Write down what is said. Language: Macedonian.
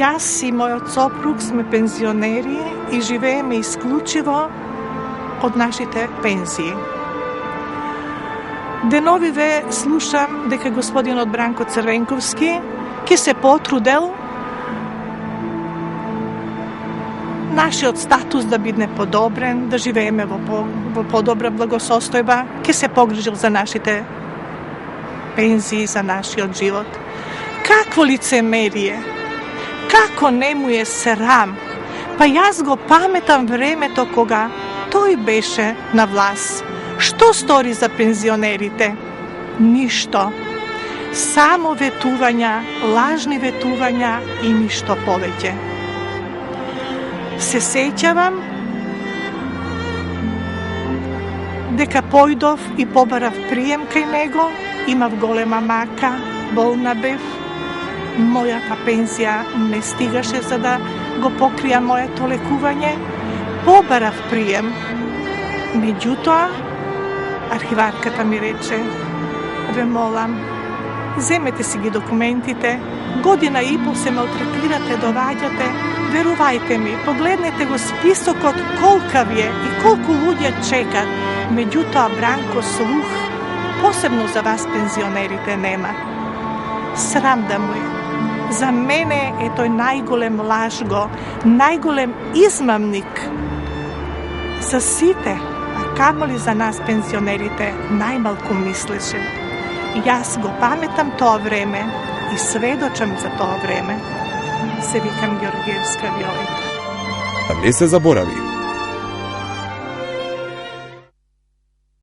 Jaz in moj soprug sme penzioneri i живееме isključivo od našite penzije. Деновиве слушам дека господинот Бранко Црвенковски ке се потрудел нашиот статус да биде подобрен, да живееме во подобра благосостојба, ке се погрижил за нашите пензии, за нашиот живот. Какво лицемерие! Како не му е срам! Па јас го паметам времето кога тој беше на власт. Што стори за пензионерите? Ништо. Само ветувања, лажни ветувања и ништо повеќе. Се сеќавам дека појдов и побарав прием кај него, имав голема мака, болна бев, мојата пензија не стигаше за да го покрија моето лекување, побарав прием. Меѓутоа, архиварката ми рече: ве молам, земете си ги документите, година и пол се малтретирате, доваѓате, верувајте ми, погледнете го списокот колка ви е и колку луѓе чекат. Меѓутоа, Бранко, слух, посебно за вас пензионерите нема. Срам да му е. За мене е тој најголем лажго, најголем измамник. За сите, а камоли за нас пензионерите, најмалку мислеше. Јас го паметам тоа време и сведочам за тоа време. Се викам Георгиевска Виолета. А не се заборави,